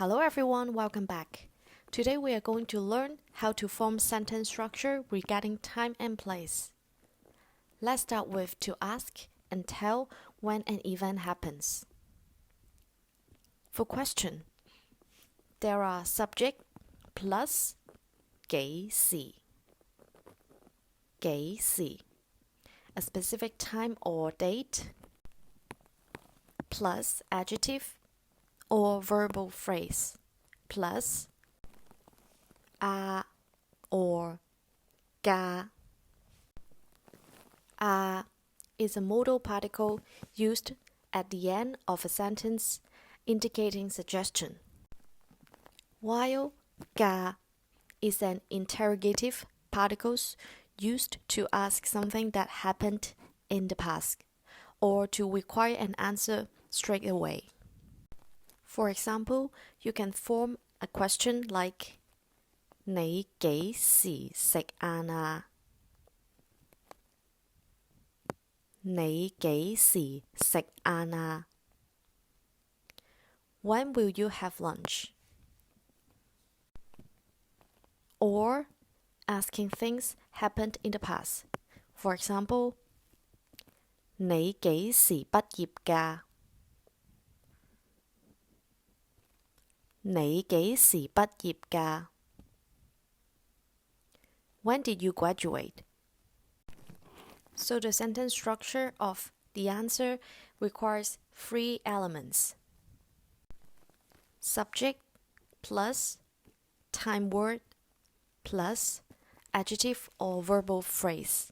Hello everyone, welcome back. Today we are going to learn how to form sentence structure regarding time and place. Let's start with to ask and tell when an event happens. For question, there are subject plus 幾時, a specific time or date, plus adjective or verbal phrase, plus a or ga. A is a modal particle used at the end of a sentence indicating suggestion, while ga is an interrogative particle used to ask something that happened in the past or to require an answer straight away. For example, you can form a question like 你幾時食晏啊? 你幾時食晏啊? When will you have lunch? Or asking things happened in the past. For example, 你幾時畢業㗎? 你幾時畢業㗎? When did you graduate? So the sentence structure of the answer requires three elements: subject plus time word plus adjective or verbal phrase.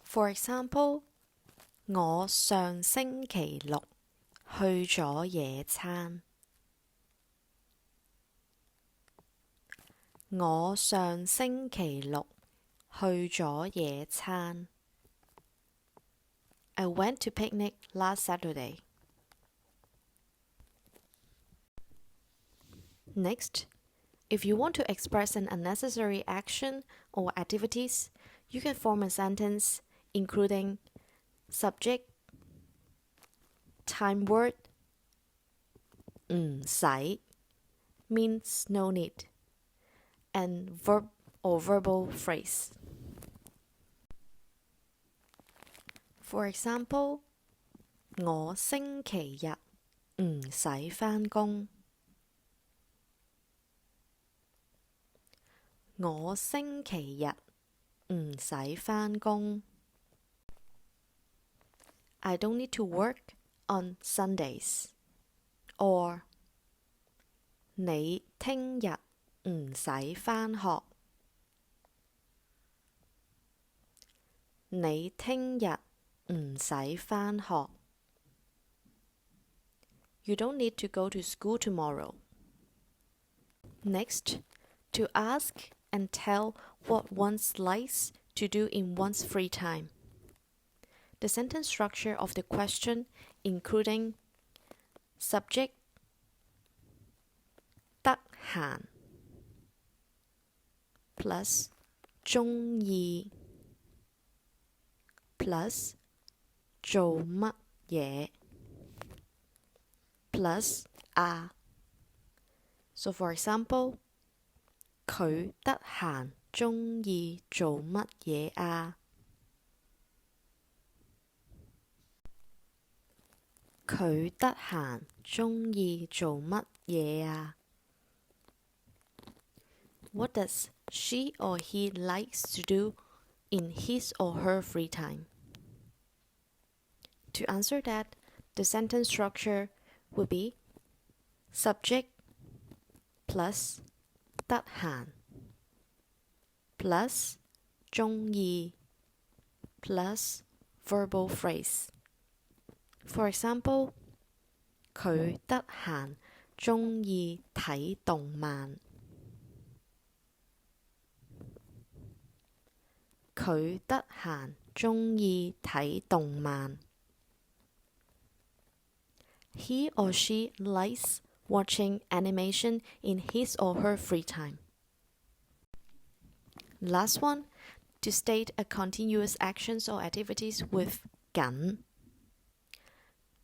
For example, 我上星期六去咗野餐。我上星期六去咗野餐。I went to picnic last Saturday. Next, if you want to express an unnecessary action or activities, you can form a sentence including subject, time word, 唔使 means no need, and verb or verbal phrase. For example, 我星期日唔使返工。我星期日唔使返工。I don't need to work on Sundays. Or 你聽日唔使返學。你聽日唔使返學。You don't need to go to school tomorrow. Next, to ask and tell what one likes to do in one's free time. The sentence structure of the question, including subject, 得閒 plus 鍾意 plus 做乜嘢 plus 啊。So for example, 佢得閒鍾意做乜嘢啊? 佢得閒鍾意做乜嘢啊? What does she or he likes to do in his or her free time? To answer that, the sentence structure would be subject plus 得閒 plus 鍾意 plus verbal phrase. For example, 佢得閒鍾意睇動漫。佢得閒鍾意睇動漫。He or she likes watching animation in his or her free time. Last one, to state a continuous actions or activities with 緊.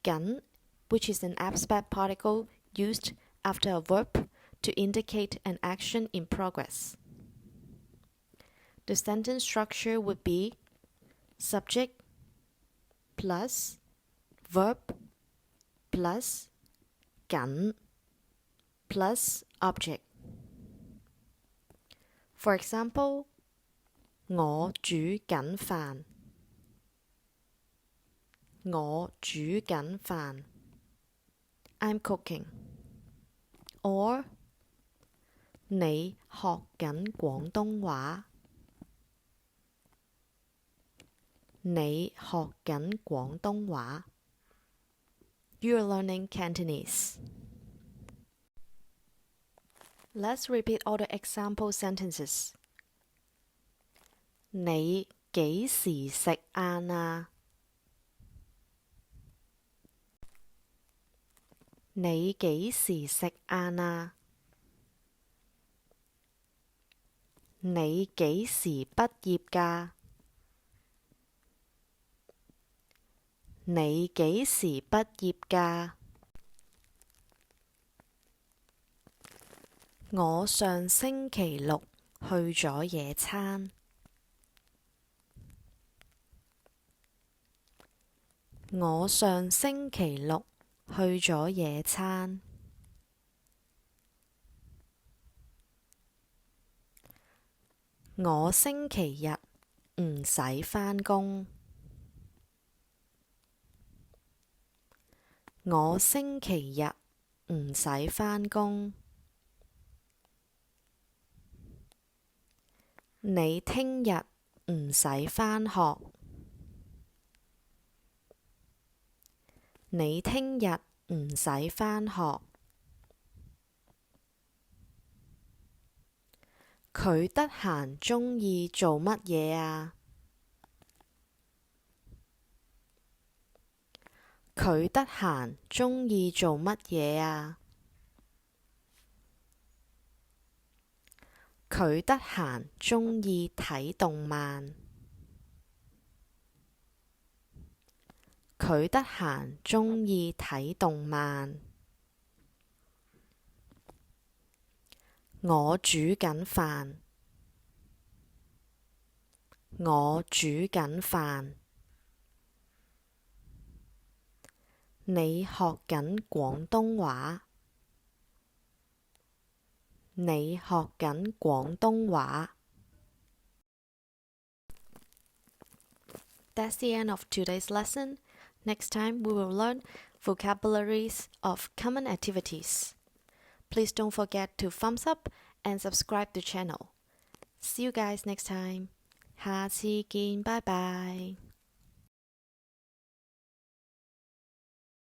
緊, which is an abstract particle used after a verb to indicate an action in progress. The sentence structure would be subject plus verb plus 緊 plus object. For example, 我煮緊飯，我煮緊飯 I'm cooking. Or 你學緊廣東話，你學緊廣東話 You are learning Cantonese. Let's repeat all the example sentences. 你幾時食晏啊？你幾時食晏啊？你幾時畢業㗎？你幾時畢業㗎？我上星期六去咗野餐。我上星期六去咗野餐。我星期日唔使返工。我星期日唔使返工。你聽日唔使返學。你聽日唔使返學。佢得閒鍾意做乜嘢啊？佢得閒鍾意做乜嘢啊？佢得閒鍾意睇動漫。佢得閒鍾意睇動漫。我煮緊飯。我煮緊飯。你學緊廣東話。你學緊廣東話。That's the end of today's lesson. Next time we will learn vocabularies of common activities. Please don't forget to thumbs up and subscribe the channel. See you guys next time. 下次見，拜拜。